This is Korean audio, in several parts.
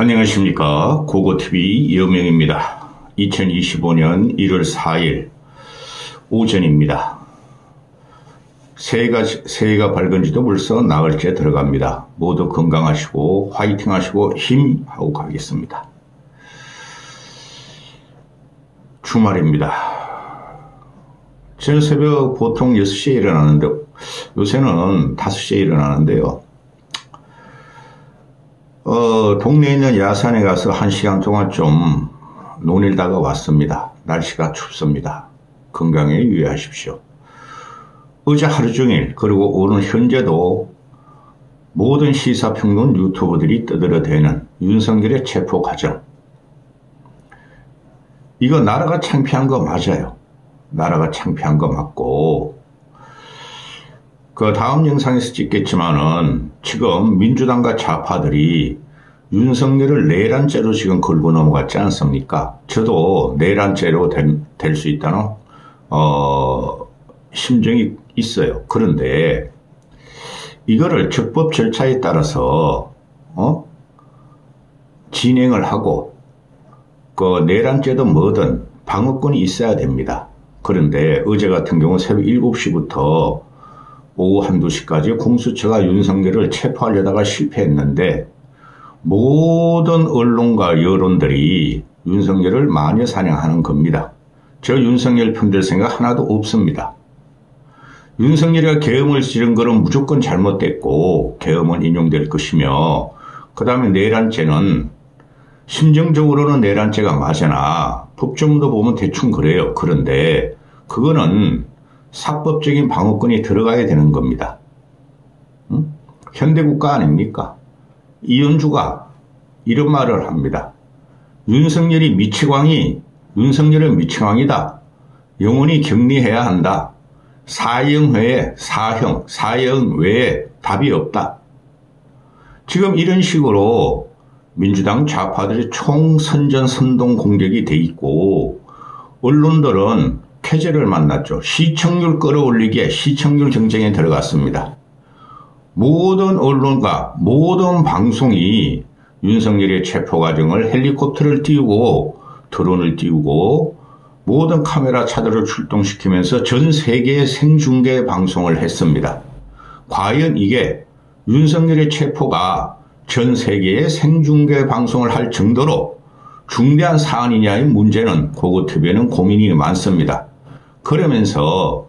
안녕하십니까. 고고TV 여명입니다. 2025년 1월 4일 오전입니다. 새해가 밝은 지도 벌써 나흘째 들어갑니다. 모두 건강하시고 화이팅 하시고 힘하고 가겠습니다. 주말입니다. 저는 새벽 보통 6시에 일어나는데 요새는 5시에 일어나는데요. 동네에 있는 야산에 가서 1시간 동안 좀 논일다가 왔습니다. 날씨가 춥습니다. 건강에 유의하십시오. 어제 하루 종일 그리고 오늘 현재도 모든 시사평론 유튜버들이 떠들어대는 윤석열의 체포 과정. 이거 나라가 창피한 거 맞아요. 나라가 창피한 거 맞고 그 다음 영상에서 찍겠지만은 지금 민주당과 좌파들이 윤석열을 내란죄로 지금 걸고 넘어갔지 않습니까? 저도 내란죄로 될 수 있다는 심정이 있어요. 그런데 이거를 적법 절차에 따라서 진행을 하고 그 내란죄도 뭐든 방어권이 있어야 됩니다. 그런데 어제 같은 경우 새벽 7시부터 오후 1, 2시까지 공수처가 윤석열을 체포하려다가 실패했는데 모든 언론과 여론들이 윤석열을 마녀 사냥하는 겁니다. 저 윤석열 편들 생각 하나도 없습니다. 윤석열이가 계엄을 지른 거는 무조건 잘못됐고 계엄은 인용될 것이며 그 다음에 내란죄는 심정적으로는 내란죄가 맞으나 법조문도 보면 대충 그래요. 그런데 그거는 사법적인 방어권이 들어가야 되는 겁니다. 현대국가 아닙니까? 이현주가 이런 말을 합니다. 윤석열은 미치광이다. 영원히 격리해야 한다. 사형 외에 답이 없다. 지금 이런 식으로 민주당 좌파들이 총선전 선동 공격이 돼 있고 언론들은 쾌재를 만났죠. 시청률 끌어올리기에 시청률 경쟁에 들어갔습니다. 모든 언론과 모든 방송이 윤석열의 체포 과정을 헬리콥터를 띄우고 드론을 띄우고 모든 카메라 차들을 출동시키면서 전 세계에 생중계 방송을 했습니다. 과연 이게 윤석열의 체포가 전 세계에 생중계 방송을 할 정도로 중대한 사안이냐의 문제는 고고TV에는 고민이 많습니다. 그러면서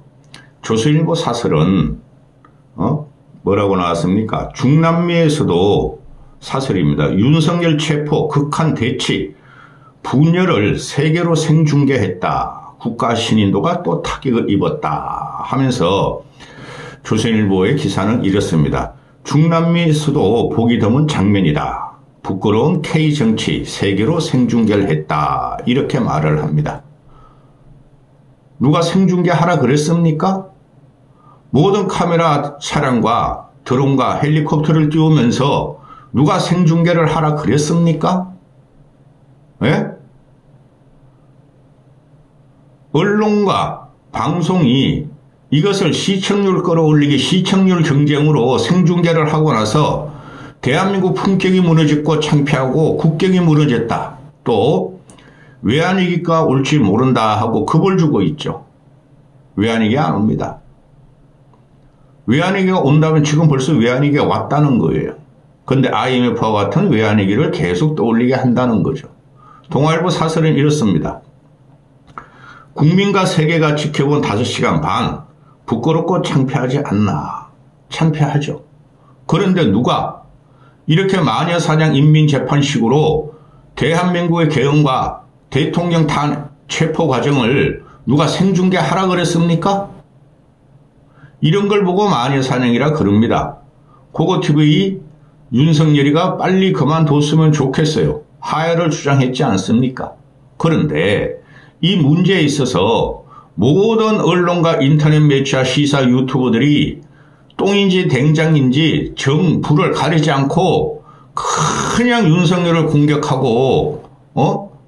조선일보 사설은 뭐라고 나왔습니까? 중남미에서도 사설입니다. 윤석열 체포 극한 대치 분열을 세계로 생중계했다. 국가 신인도가 또 타격을 입었다 하면서 조선일보의 기사는 이렇습니다. 중남미에서도 보기 드문 장면이다. 부끄러운 K정치 세계로 생중계를 했다. 이렇게 말을 합니다. 누가 생중계하라 그랬습니까? 모든 카메라 차량과 드론과 헬리콥터를 띄우면서 누가 생중계를 하라 그랬습니까? 예? 언론과 방송이 이것을 시청률 끌어올리기 시청률 경쟁으로 생중계를 하고 나서 대한민국 품격이 무너졌고 창피하고 국격이 무너졌다. 또 외환위기가 올지 모른다 하고 겁을 주고 있죠. 외환위기 안 옵니다. 외환위기가 온다면 지금 벌써 외환위기가 왔다는 거예요. 그런데 IMF와 같은 외환위기를 계속 떠올리게 한다는 거죠. 동아일보 사설은 이렇습니다. 국민과 세계가 지켜본 5시간 반 부끄럽고 창피하지 않나. 창피하죠. 그런데 누가 이렇게 마녀사냥 인민재판식으로 대한민국의 계엄과 대통령 체포 과정을 누가 생중계하라 그랬습니까? 이런 걸 보고 마녀사냥이라 그럽니다. 고고TV 윤석열이가 빨리 그만뒀으면 좋겠어요. 하야를 주장했지 않습니까? 그런데 이 문제에 있어서 모든 언론과 인터넷 매체와 시사 유튜버들이 똥인지 된장인지 정, 부를 가리지 않고 그냥 윤석열을 공격하고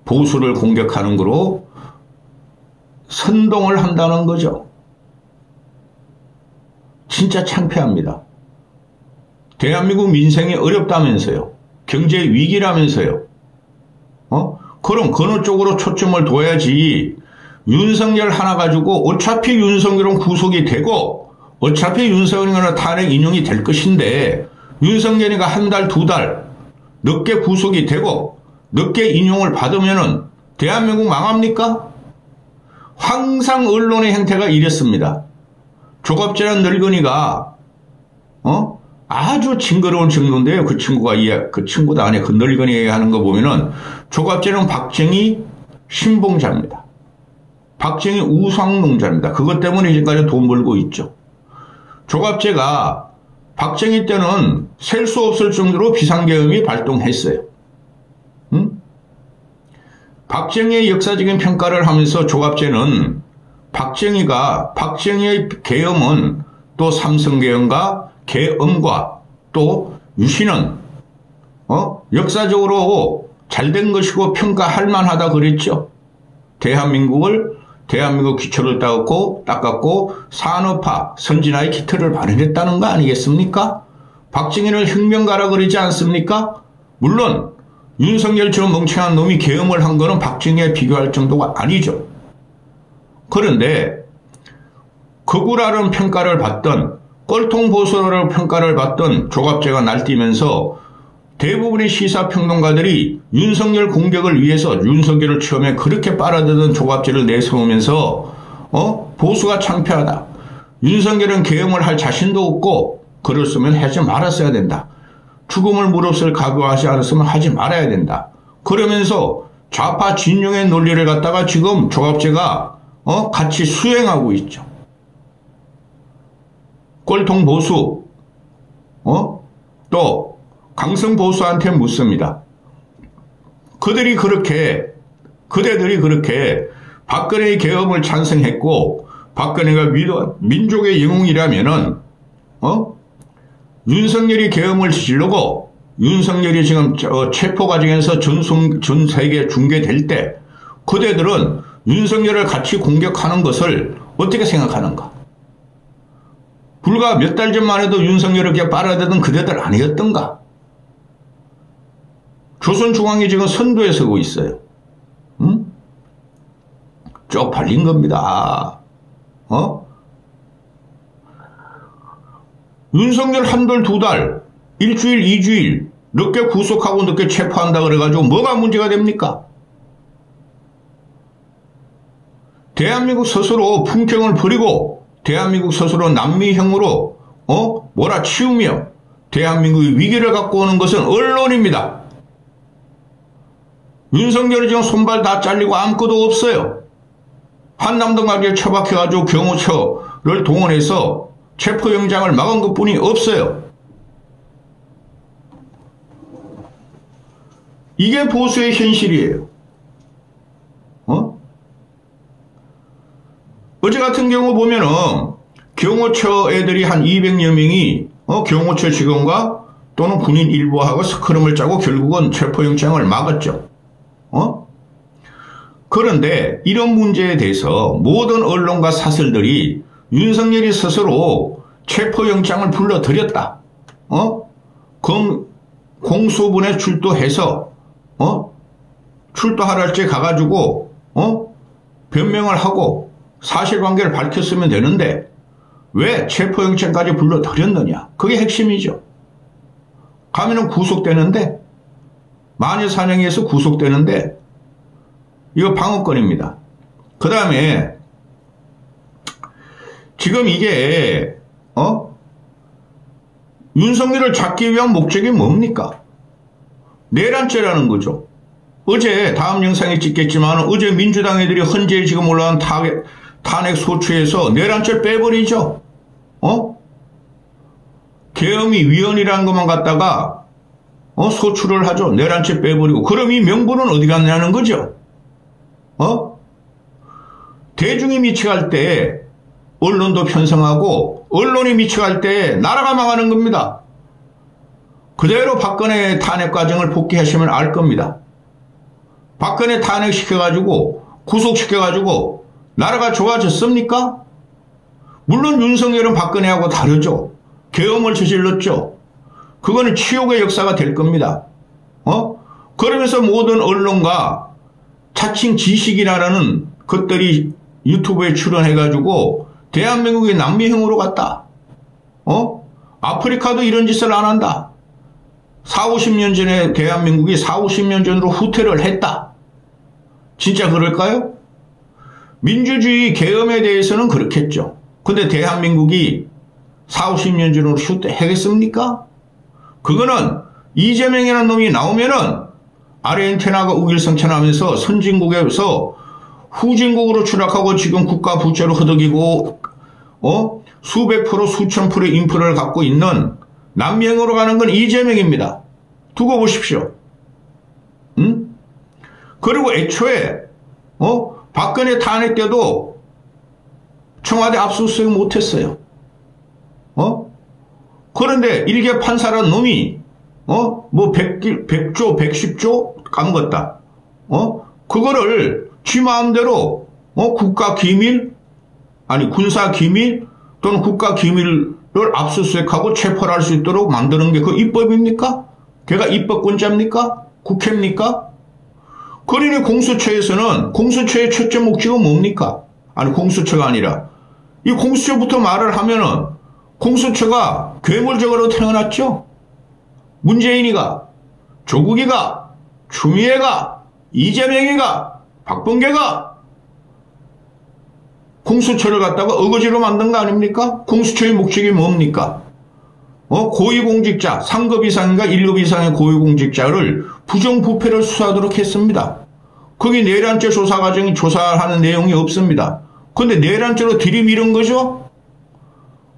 보수를 공격하는 거로 선동을 한다는 거죠. 진짜 창피합니다. 대한민국 민생이 어렵다면서요. 경제 위기라면서요. 그럼 어느 쪽으로 초점을 둬야지. 윤석열 하나 가지고 어차피 윤석열은 구속이 되고 어차피 윤석열은 탄핵 인용이 될 것인데 윤석열이가 한 달, 두 달 늦게 구속이 되고 늦게 인용을 받으면은 대한민국 망합니까? 항상 언론의 행태가 이랬습니다. 조갑재란 늙은이가 아주 징그러운 정도인데요. 그 친구도 안에 그 늙은이 하는 거 보면은 조갑재는 박정희 신봉자입니다. 박정희 우상농자입니다. 그것 때문에 지금까지 돈 벌고 있죠. 조갑재가 박정희 때는 셀 수 없을 정도로 비상계엄이 발동했어요. 박정희의 역사적인 평가를 하면서 조갑재는 박정희의 계엄은 또 삼성계엄과 계엄과 또 유신은 역사적으로 잘된 것이고 평가할 만하다 그랬죠. 대한민국 기초를 닦았고 산업화, 선진화의 기틀을 마련했다는 거 아니겠습니까? 박정희를 혁명가라 그러지 않습니까? 물론 윤석열 저 멍청한 놈이 계엄을 한 거는 박정희에 비교할 정도가 아니죠. 그런데 거구라는 평가를 받던 꼴통보수라는 평가를 받던 조갑재가 날뛰면서 대부분의 시사평론가들이 윤석열 공격을 위해서 윤석열을 처음에 그렇게 빨아들던 조갑재를 내세우면서 보수가 창피하다. 윤석열은 계엄을 할 자신도 없고 그랬으면 하지 말았어야 된다. 죽음을 무릅쓸 각오하지 않았으면 하지 말아야 된다. 그러면서 좌파 진영의 논리를 갖다가 지금 조갑재가 같이 수행하고 있죠. 꼴통 보수 또 강성 보수한테 묻습니다. 그대들이 그렇게 박근혜의 계엄을 찬성했고 박근혜가 민족의 영웅이라면은 윤석열이 계엄을 저지르고 윤석열이 지금 체포 과정에서 전 세계에 중계될 때 그대들은 윤석열을 같이 공격하는 것을 어떻게 생각하는가? 불과 몇 달 전만 해도 윤석열을 그냥 빨아들던 그대들 아니었던가? 조선중앙이 지금 선두에 서고 있어요. 쪽팔린 겁니다. 윤석열 한 달, 두 달, 일주일, 이주일 늦게 구속하고 늦게 체포한다 그래가지고 뭐가 문제가 됩니까? 대한민국 스스로 품격을 버리고 대한민국 스스로 남미형으로 몰아치우며 대한민국의 위기를 갖고 오는 것은 언론입니다. 윤석열이 지금 손발 다 잘리고 아무것도 없어요. 한남동가게 처박혀가지고 경호처를 동원해서 체포영장을 막은 것뿐이 없어요. 이게 보수의 현실이에요. 어제 같은 경우 보면은 경호처 애들이 한 200여 명이 경호처 직원과 또는 군인 일부하고 스크럼을 짜고 결국은 체포영장을 막았죠. 그런데 이런 문제에 대해서 모든 언론과 사설들이 윤석열이 스스로 체포영장을 불러들였다. 공수분에 출두해서 출두하랄 때 가가지고 변명을 하고 사실관계를 밝혔으면 되는데 왜 체포영장까지 불러들였느냐. 그게 핵심이죠. 가면은 구속되는데 마녀사냥에서 구속되는데 이거 방어권입니다. 그 다음에 지금 이게 윤석열을 잡기 위한 목적이 뭡니까? 내란죄라는 거죠. 어제 다음 영상에 찍겠지만 어제 민주당 애들이 헌재에 지금 올라온 탄핵 소추에서 내란죄 빼버리죠. 계엄이 위헌이라는 것만 갖다가 소추를 하죠. 내란죄 빼버리고. 그럼 이 명분은 어디 갔냐는 거죠. 대중이 미쳐갈 때 언론도 편성하고 언론이 미쳐갈 때 나라가 망하는 겁니다. 그대로 박근혜 탄핵 과정을 복귀하시면 알 겁니다. 박근혜 탄핵시켜가지고 구속시켜가지고 나라가 좋아졌습니까? 물론 윤석열은 박근혜하고 다르죠. 계엄을 저질렀죠. 그거는 치욕의 역사가 될 겁니다. 그러면서 모든 언론과 자칭 지식이라는 것들이 유튜브에 출연해가지고 대한민국이 남미형으로 갔다. 아프리카도 이런 짓을 안 한다. 40, 50년 전에 대한민국이 40, 50년 전으로 후퇴를 했다. 진짜 그럴까요? 민주주의 계엄에 대해서는 그렇겠죠. 근데 대한민국이 40, 50년 전으로 후퇴하겠습니까? 그거는 이재명이라는 놈이 나오면은 아르헨티나가 우길성천하면서 선진국에서 후진국으로 추락하고 지금 국가 부채로 흐득이고 수백 프로 수천 프로의 인프라를 갖고 있는 남미형으로 가는 건 이재명입니다. 두고 보십시오. 그리고 애초에 박근혜 탄핵 때도 청와대 압수수색 못했어요. 그런데 일개 판사란 놈이 뭐 100조 110조 까먹었다. 그거를 지 마음대로 국가 기밀 아니 군사 기밀 또는 국가 기밀을 압수수색하고 체포를 할 수 있도록 만드는 게 그 입법입니까? 걔가 입법권자입니까? 국회입니까? 그러니 공수처에서는 공수처의 첫째 목적은 뭡니까? 아니 공수처가 아니라 이 공수처부터 말을 하면은 공수처가 괴물적으로 태어났죠. 문재인이가, 조국이가, 추미애가, 이재명이가, 박범계가 공수처를 갖다가 어거지로 만든 거 아닙니까? 공수처의 목적이 뭡니까? 고위공직자, 상급 이상인가 1급 이상의 고위공직자를 부정부패를 수사하도록 했습니다. 거기 내란죄 조사 과정이 조사하는 내용이 없습니다. 그런데 내란죄로 들이밀은 거죠?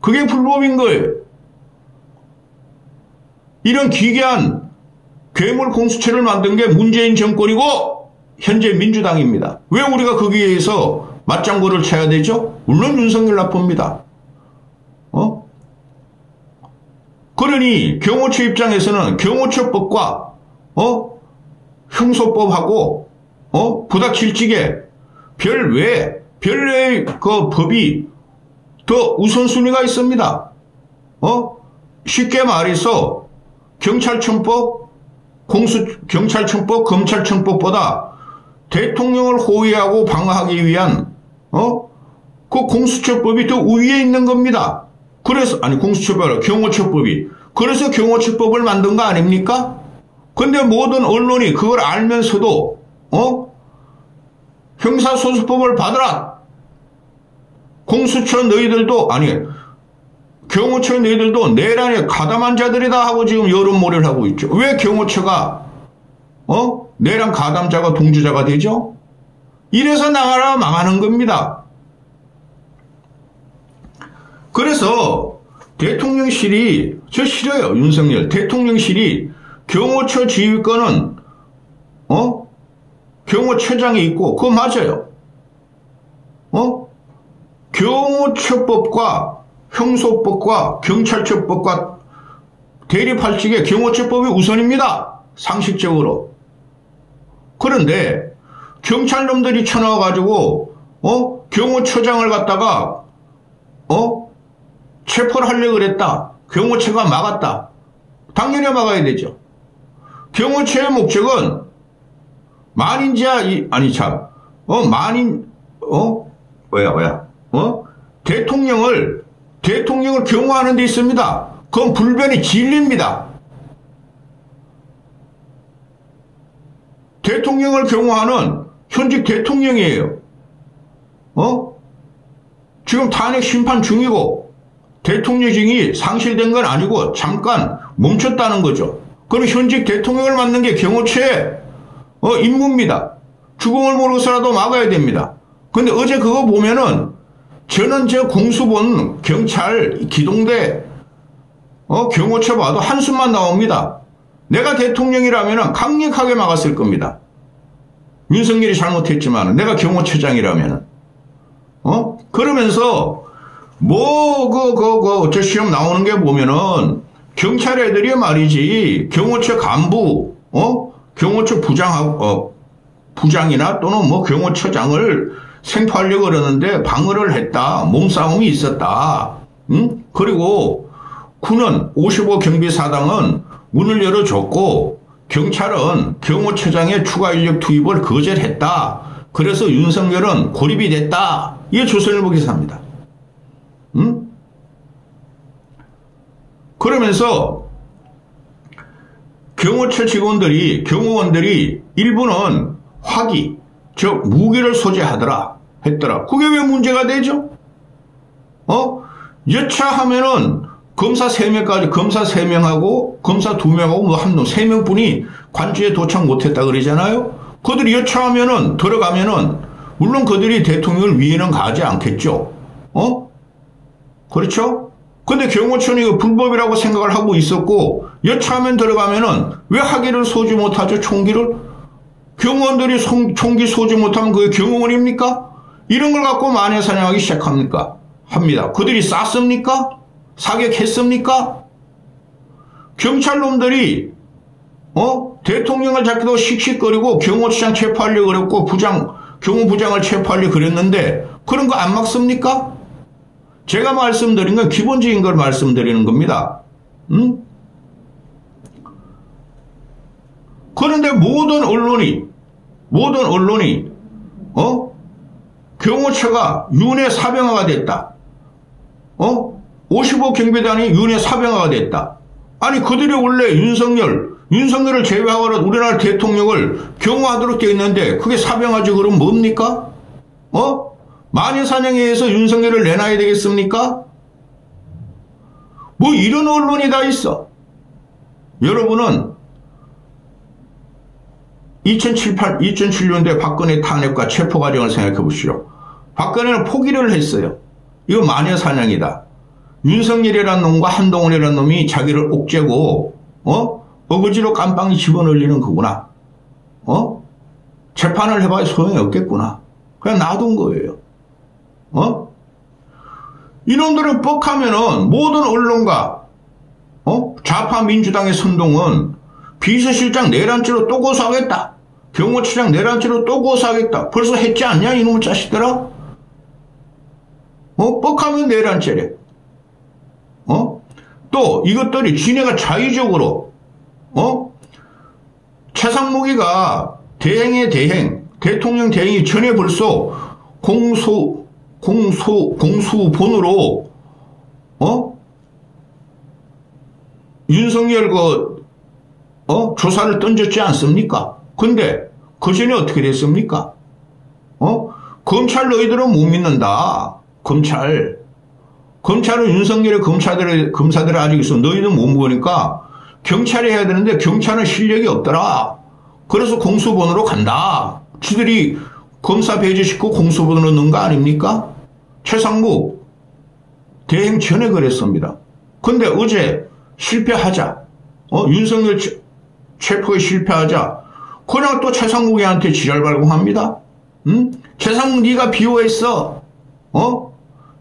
그게 불법인 거예요. 이런 기괴한 괴물 공수처를 만든 게 문재인 정권이고 현재 민주당입니다. 왜 우리가 거기에 의해서 맞장구를 쳐야 되죠? 물론 윤석열 나쁩니다. 그러니 경호처 입장에서는 경호처법과 형소법하고 부닥칠지게 별외의 그 법이 더 우선순위가 있습니다. 쉽게 말해서 경찰청법, 경찰청법, 검찰청법보다 대통령을 호위하고 방어하기 위한 그 공수처법이 더 우위에 있는 겁니다. 그래서 아니 공수처법이 아니라 경호처법이 그래서 경호처법을 만든 거 아닙니까? 근데 모든 언론이 그걸 알면서도 형사소송법을 받으라. 공수처 너희들도 아니 경호처 너희들도 내란에 가담한 자들이다 하고 지금 여론몰이를 하고 있죠. 왜 경호처가 내란 가담자가 동조자가 되죠? 이래서 나라가 망하는 겁니다. 그래서 대통령실이 저 싫어요. 윤석열 대통령실이 경호처 지휘권은 경호처장이 있고 그거 맞아요. 경호처법과 형소법과 경찰처법과 대립할 적에 경호처법이 우선입니다. 상식적으로. 그런데 경찰놈들이 쳐나와가지고 경호처장을 갖다가 체포를 하려고 그랬다. 경호처가 막았다. 당연히 막아야 되죠. 경호처의 목적은 만인자 아니 참 대통령을 경호하는 데 있습니다. 그건 불변의 진리입니다. 대통령을 경호하는 현직 대통령이에요. 지금 탄핵 심판 중이고 대통령직이 상실된 건 아니고 잠깐 멈췄다는 거죠. 그럼 현직 대통령을 맡는 게 경호처의 임무입니다. 주공을 모르고서라도 막아야 됩니다. 근데 어제 그거 보면은 저는 저 공수본 경찰 기동대 경호처 봐도 한숨만 나옵니다. 내가 대통령이라면 강력하게 막았을 겁니다. 윤석열이 잘못했지만 내가 경호처장이라면 그러면서 저 시험 나오는 게 보면은 경찰 애들이 말이지 경호처 간부 경호처 부장이나 또는 뭐 경호처장을 생포하려고 그러는데 방어를 했다. 몸싸움이 있었다. 그리고 군은 55 경비사당은 문을 열어줬고 경찰은 경호처장의 추가 인력 투입을 거절했다. 그래서 윤석열은 고립이 됐다. 이게 조선일보 기사입니다. 그러면서 경호처 경호원들이 일부는 화기, 즉 무기를 소지하더라 했더라. 그게 왜 문제가 되죠? 여차하면은 검사 3명까지, 검사 3명하고 검사 2명하고 뭐 한 놈 3명뿐이 관주에 도착 못했다 그러잖아요. 그들이 여차하면은 들어가면은 물론 그들이 대통령을 위해는 가지 않겠죠. 그렇죠? 근데 경호처는 이거 불법이라고 생각을 하고 있었고 여차하면 들어가면은 왜 학위를 소지 못하죠? 총기를? 경호원들이 총기 소지 못하면 그게 경호원입니까? 이런 걸 갖고 만회사냥하기 시작합니까? 합니다. 그들이 쐈습니까? 사격했습니까? 경찰놈들이 대통령을 잡기도 씩씩거리고 경호처장 체포하려고 그랬고 경호부장을 체포하려고 그랬는데 그런 거 안 막습니까? 제가 말씀드린 건 기본적인 걸 말씀드리는 겁니다. 그런데 모든 언론이 경호처가 윤회 사병화가 됐다. 55 경비단이 윤회 사병화가 됐다. 아니 그들이 원래 윤석열을 제외하고는 우리나라 대통령을 경호하도록 되어 있는데 그게 사병화지 그럼 뭡니까? 만인사냥에 의해서 윤석열을 내놔야 되겠습니까? 뭐 이런 언론이 다 있어. 여러분은 2007년대 박근혜 탄핵과 체포 과정을 생각해 보시오. 박근혜는 포기를 했어요. 이거 마녀사냥이다. 윤석열이라는 놈과 한동훈이라는 놈이 자기를 옥죄고 어거지로 깜빵이 집어넣으려는 거구나. 재판을 해봐야 소용이 없겠구나. 그냥 놔둔 거예요. 이놈들은 뻑하면은 모든 언론과 좌파 민주당의 선동은 비서실장 내란죄로 또 고소하겠다. 경호처장 내란죄로 또 고소하겠다. 벌써 했지 않냐 이놈의 자식들아? 뻑하면 내란죄래. 또 이것들이 지네가 자의적으로 최상무기가 대통령 대행이 전에 벌써 공수본으로 윤석열 조사를 던졌지 않습니까? 근데 그 전에 어떻게 됐습니까? 검찰 너희들은 못 믿는다. 검찰은 윤석열의 검사들이 아직 있어. 너희는 못 먹으니까 경찰이 해야 되는데 경찰은 실력이 없더라. 그래서 공수본으로 간다. 지들이 검사 배제시키고 공수본으로 넣은 거 아닙니까? 최상무 대행 전에 그랬습니다. 근데 어제 실패하자. 윤석열 체포에 실패하자. 그냥 또 최상무한테 지랄 발공합니다. 최상무 네가 비호했어.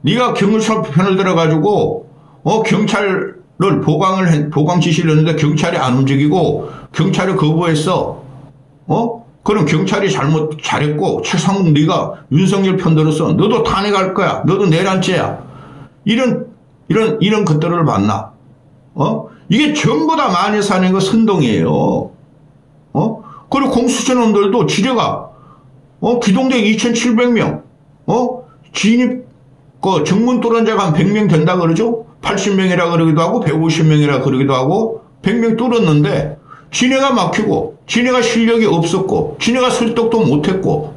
네가 경찰 편을 들어가지고 경찰을 보강 지시를 했는데 경찰이 안 움직이고 경찰이 거부했어. 그럼 경찰이 잘했고 최상무 네가 윤석열 편 들었어. 너도 탄핵할 거야. 너도 내란죄야. 이런 것들을 봤나? 이게 전부 다 만회사냥과 선동이에요. 그리고 공수처 놈들도 지뢰가 기동대 2,700명 진입 정문 뚫은 자가 한 100명 된다 그러죠? 80명이라 그러기도 하고 150명이라 그러기도 하고 100명 뚫었는데 지네가 막히고 지네가 실력이 없었고 지네가 설득도 못했고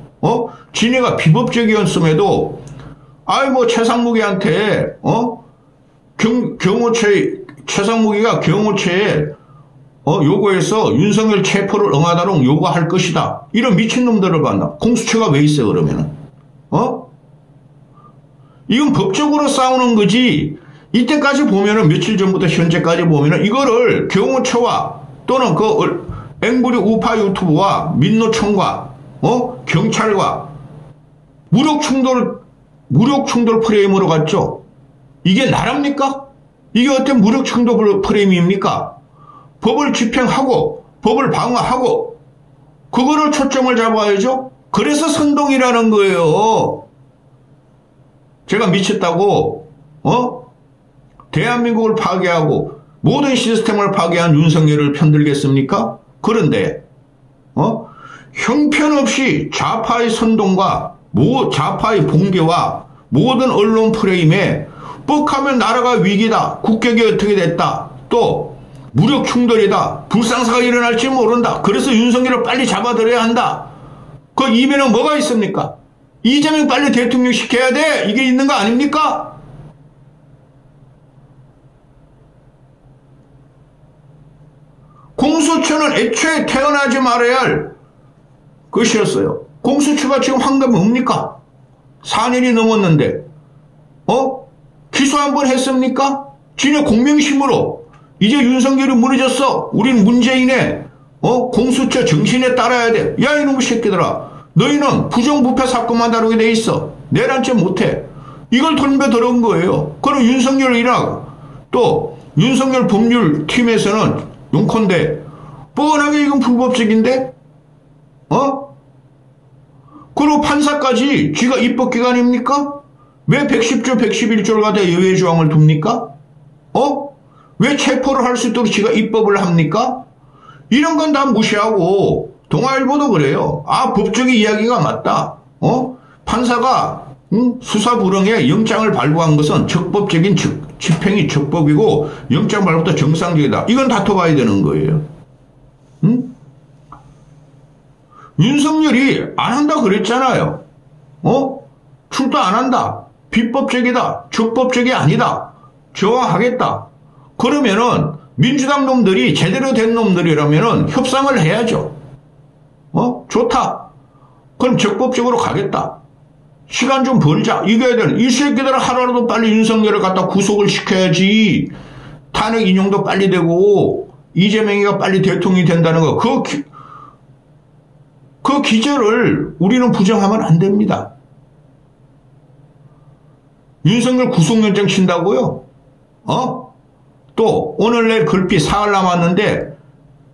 지네가 비법적이었음에도 최상무기한테 최상무기가 경호처에 요구해서 윤석열 체포를 응하도록 요구할 것이다. 이런 미친놈들을 봤나? 공수처가 왜 있어 그러면은? 이건 법적으로 싸우는 거지. 이때까지 보면은 며칠 전부터 현재까지 보면은 이거를 경호처와 또는 앵부리 우파 유튜브와 민노총과 경찰과 무력 충돌 프레임으로 갔죠. 이게 나랍니까? 이게 어떤 무력 충돌 프레임입니까? 법을 집행하고 법을 방어하고 그거를 초점을 잡아야죠. 그래서 선동이라는 거예요. 제가 미쳤다고 대한민국을 파괴하고 모든 시스템을 파괴한 윤석열을 편들겠습니까? 그런데 형편없이 좌파의 선동과 좌파의 봉계와 모든 언론 프레임에 뻑하면 나라가 위기다, 국격이 어떻게 됐다, 또 무력 충돌이다, 불상사가 일어날지 모른다, 그래서 윤석열을 빨리 잡아들여야 한다. 그 이면에 뭐가 있습니까? 이재명 빨리 대통령 시켜야 돼, 이게 있는 거 아닙니까? 공수처는 애초에 태어나지 말아야 할 것이었어요. 공수처가 지금 한 게 뭡니까? 4년이 넘었는데 기소 한 번 했습니까? 지네 공명심으로 이제 윤석열이 무너졌어, 우린 문재인의 공수처 정신에 따라야 돼. 야 이놈의 새끼들아, 너희는 부정부패 사건만 다루게 돼 있어, 내란죄 못해. 이걸 덤벼 들어온 거예요. 그럼 윤석열이랑 또 윤석열 법률팀에서는 용컨대 뻔하게 이건 불법적인데 그리고 판사까지 쥐가 입법기관입니까? 왜 110조 111조를 갖다 예외조항을 둡니까? 왜 체포를 할 수 있도록 쥐가 입법을 합니까? 이런 건 다 무시하고, 동아일보도 그래요. 아, 법적인 이야기가 맞다. 판사가 수사 불응에 영장을 발부한 것은 적법적인 집행이 적법이고 영장 발부도 정상적이다. 이건 다퉈봐야 되는 거예요. 윤석열이 안 한다 그랬잖아요. 출두 안 한다, 비법적이다, 적법적이 아니다, 저항하겠다. 그러면은 민주당 놈들이 제대로 된 놈들이라면은 협상을 해야죠. 좋다, 그럼 적법적으로 가겠다, 시간 좀 벌자, 이겨야 되는 이 새끼들은 하루라도 빨리 윤석열을 갖다 구속을 시켜야지 탄핵 인용도 빨리 되고 이재명이가 빨리 대통령이 된다는 거, 그 기절을 우리는 부정하면 안 됩니다. 윤석열 구속영장 친다고요? 또 오늘 내일 글피 사흘 남았는데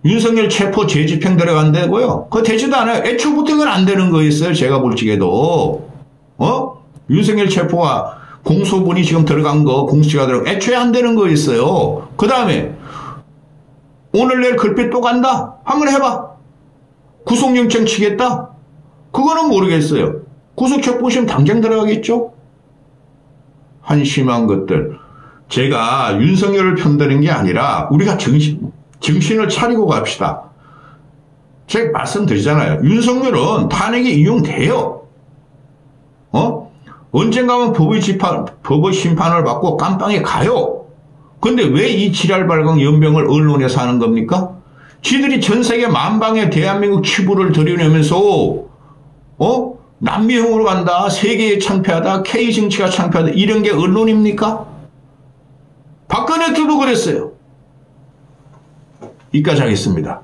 윤석열 체포 재집행 들어간다고요? 그거 되지도 않아요. 애초부터 이건 안 되는 거였어요, 제가 볼 적에도. 윤석열 체포와 공소문이 지금 들어간 거, 공수처가 들어간 거 애초에 안 되는 거였어요. 그 다음에 오늘 내일 글피 또 간다? 한번 해봐. 구속영장 치겠다? 그거는 모르겠어요. 구속체포심 당장 들어가겠죠? 한심한 것들. 제가 윤석열을 편드는 게 아니라 우리가 정신을 차리고 갑시다. 제가 말씀드리잖아요. 윤석열은 탄핵에 인용돼요. 언젠가는 법의 심판을 받고 깜빵에 가요. 근데 왜 이 지랄발광 연병을 언론에서 하는 겁니까? 지들이 전 세계 만방에 대한민국 치부를 들여내면서 남미형으로 간다, 세계에 창피하다, K정치가 창피하다, 이런 게 언론입니까? 박근혜 때도 그랬어요. 여기까지 하겠습니다.